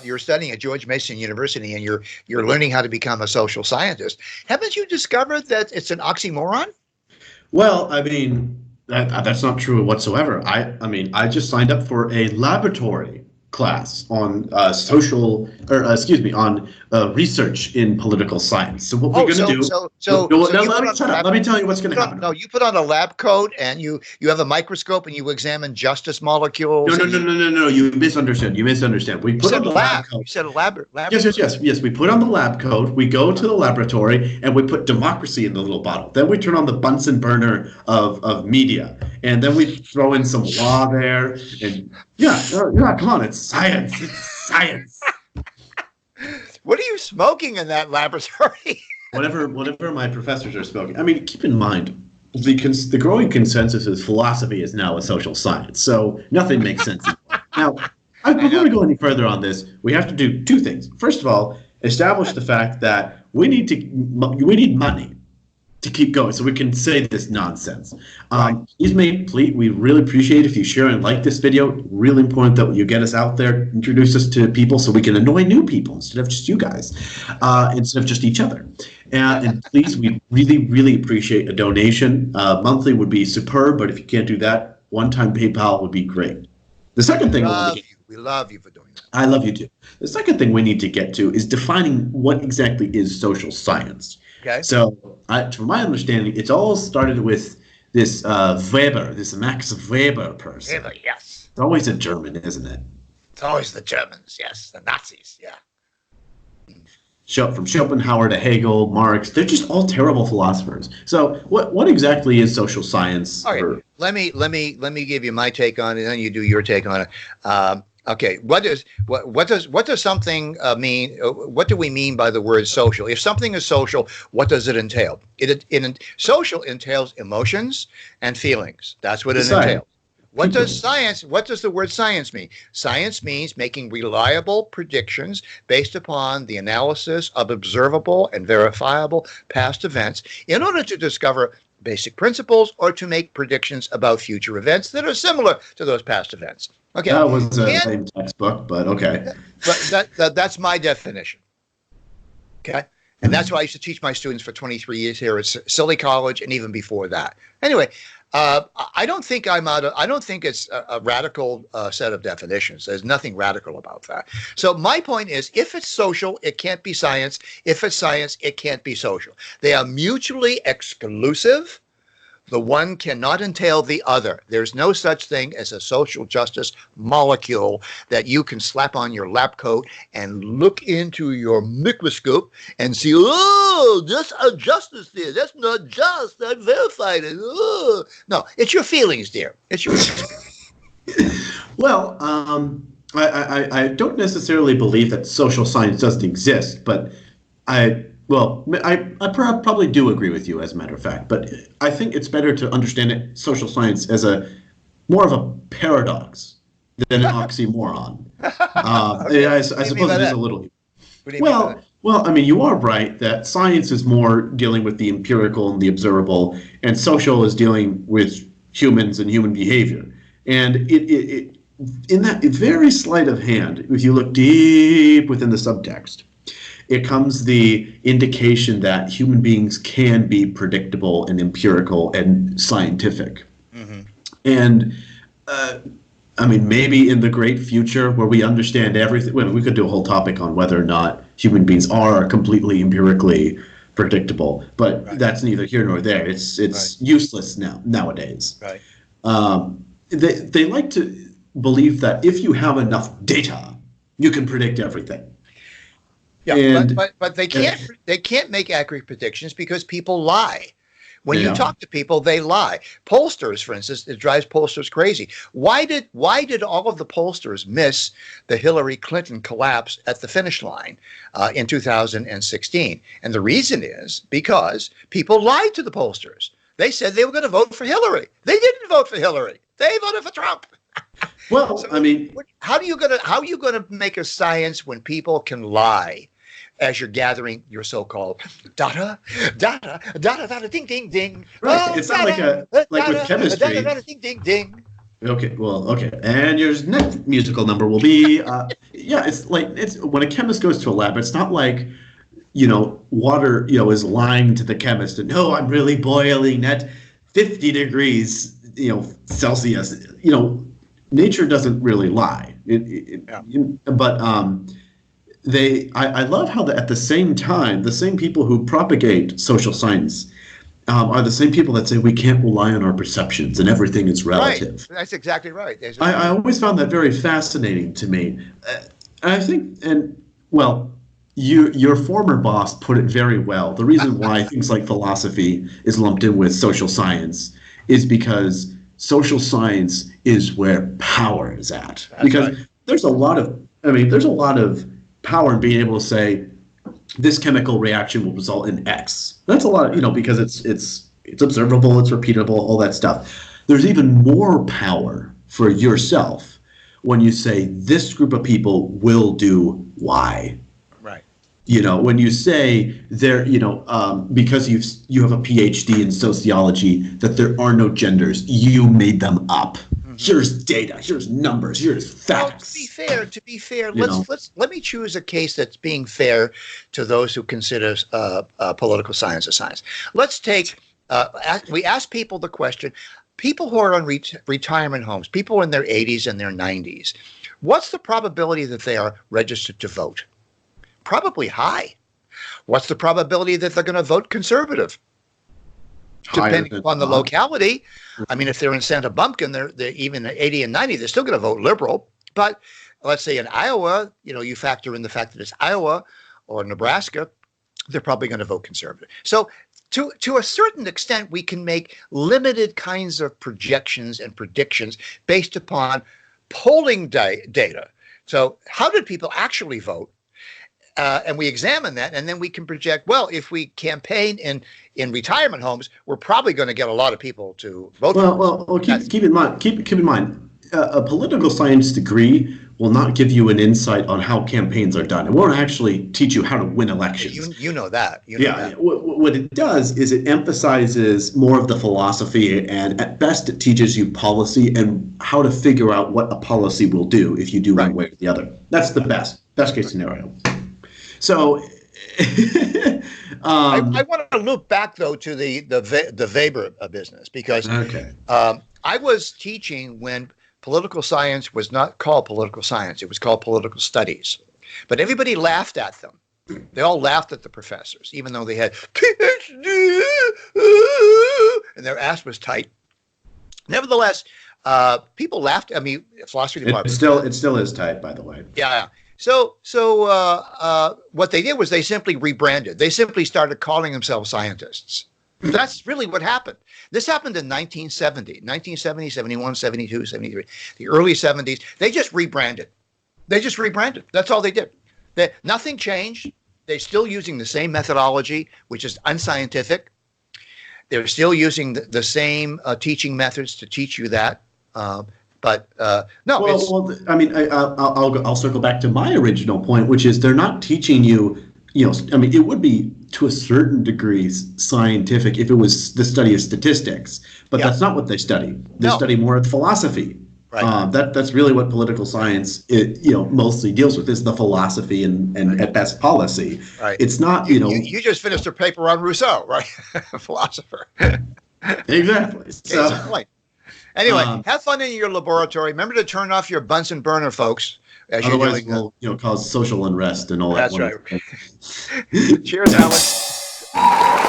you're studying at George Mason University and you're learning how to become a social scientist. Haven't you discovered that it's an oxymoron? Well, I mean, that's not true whatsoever. I mean, I just signed up for a laboratory class on on research in political science. So what we're going to do? Let me tell you what's going to happen. No, you put on a lab coat and you have a microscope and you examine justice molecules. No. You misunderstood. We put on the lab coat. You said a lab. Yes. We put on the lab coat. We go to the laboratory and we put democracy in the little bottle. Then we turn on the Bunsen burner of media, and then we throw in some law there. And yeah, come on, it's science. It's science. What are you smoking in that laboratory? Whatever my professors are smoking. I mean, keep in mind, the growing consensus is philosophy is now a social science, so nothing makes sense anymore. Now, before we go any further on this, we have to do two things. First of all, establish the fact that we need money to keep going, so we can say this nonsense. Please, we really appreciate if you share and like this video. Really important that you get us out there, introduce us to people, so we can annoy new people instead of just you guys, instead of just each other. And please, we really, really appreciate a donation. Monthly would be superb, but if you can't do that, one-time PayPal would be great. The second thing we love you for doing that. I love you too. The second thing we need to get to is defining what exactly is social science. Okay. So, from my understanding, it's all started with this Weber, this Max Weber person. Weber, yes. It's always a German, isn't it? It's always the Germans, yes. The Nazis, yeah. From Schopenhauer to Hegel, Marx, they're just all terrible philosophers. So, what exactly is social science? All right. Let me give you my take on it, and then you do your take on it. Okay, what does something mean? What do we mean by the word social? If something is social, what does it entail? Social entails emotions and feelings. That's what it entails. What does the word science mean? Science means making reliable predictions based upon the analysis of observable and verifiable past events in order to discover basic principles or to make predictions about future events that are similar to those past events. Okay. That was a same textbook, but okay. But that's my definition. Okay. And that's what I used to teach my students for 23 years here at Silly College and even before that. Anyway, I don't think it's a radical set of definitions. There's nothing radical about that. So my point is, if it's social, it can't be science. If it's science, it can't be social. They are mutually exclusive. The one cannot entail the other. There's no such thing as a social justice molecule that you can slap on your lab coat and look into your microscope and see, oh, there's a justice there. That's not just. I verified it. Oh. No, it's your feelings, dear. It's your feelings. Well, I don't necessarily believe that social science doesn't exist, but I probably do agree with you, as a matter of fact, but I think it's better to understand social science as more of a paradox than an oxymoron. I suppose it is a little. Well, I mean, you are right that science is more dealing with the empirical and the observable, and social is dealing with humans and human behavior. And it in that very sleight of hand, if you look deep within the subtext, it comes the indication that human beings can be predictable and empirical and scientific. Mm-hmm. And I mean, maybe in the great future where we understand everything, well, we could do a whole topic on whether or not human beings are completely empirically predictable, but that's neither here nor there. It's useless nowadays. Right. They like to believe that if you have enough data, you can predict everything. Yeah, but they can't make accurate predictions because people lie. When you talk to people, they lie. Pollsters, for instance, it drives pollsters crazy. Why did all of the pollsters miss the Hillary Clinton collapse at the finish line in 2016? And the reason is because people lied to the pollsters. They said they were going to vote for Hillary. They didn't vote for Hillary. They voted for Trump. Well, so, I mean, how are you gonna make a science when people can lie as you're gathering your so-called data, ding, ding, ding. Right. It's not like with chemistry. Ding, ding, ding. Okay, well, okay. And your next musical number will be, yeah, it's when a chemist goes to a lab, it's not like, water, is lying to the chemist and, no, I'm really boiling at 50 degrees, Celsius. Nature doesn't really lie. Yeah. But I love how at the same time, the same people who propagate social science are the same people that say we can't rely on our perceptions and everything is relative. Right. That's exactly right. I always found that very fascinating to me. And I think, well, your former boss put it very well. The reason why things like philosophy is lumped in with social science is because social science is where power is at. That's because right. there's a lot of power in being able to say this chemical reaction will result in X. That's a lot, because it's observable, it's repeatable, all that stuff. There's even more power for yourself when you say this group of people will do Y. Right. When you say there, because you have a PhD in sociology, that there are no genders, you made them up. Here's data. Here's numbers. Here's facts. Well, to be fair, let me choose a case that's being fair to those who consider political science a science. Let's take. We ask people the question: people who are on retirement homes, people in their 80s and their 90s, what's the probability that they are registered to vote? Probably high. What's the probability that they're going to vote conservative? Depending upon the locality. I mean, if they're in Santa Bumpkin, they're even at 80 and 90, they're still going to vote liberal. But let's say in Iowa, you factor in the fact that it's Iowa or Nebraska, they're probably going to vote conservative. So to a certain extent, we can make limited kinds of projections and predictions based upon polling data. So how did people actually vote? And we examine that, and then we can project, well, if we campaign in retirement homes, we're probably going to get a lot of people to vote for us. Well, keep in mind, a political science degree will not give you an insight on how campaigns are done. It won't actually teach you how to win elections. You know that. What it does is it emphasizes more of the philosophy, and at best it teaches you policy and how to figure out what a policy will do if you do one way or the other. That's the best case scenario. So I want to loop back though to the Weber business because I was teaching when political science was not called political science; it was called political studies. But everybody laughed at them. They all laughed at the professors, even though they had PhD and their ass was tight. Nevertheless, people laughed. I mean, philosophy department. It still is tight, by the way. Yeah. So what they did was they simply rebranded. They simply started calling themselves scientists. That's really what happened. This happened in 1970, 71, 72, 73, the early 70s. They just rebranded. That's all they did. Nothing changed. They're still using the same methodology, which is unscientific. They're still using the same teaching methods to teach you that. But no. Well, I mean, I'll circle back to my original point, which is they're not teaching you. I mean, it would be to a certain degree scientific if it was the study of statistics, but that's not what they study. They study more of philosophy. Right. That's really what political science mostly deals with, is the philosophy and at best policy. Right. It's not you just finished a paper on Rousseau, right? Philosopher. Exactly. So. Anyway, have fun in your laboratory. Remember to turn off your Bunsen burner, folks. Otherwise, we'll cause social unrest and all that. That's right. Cheers, Alan.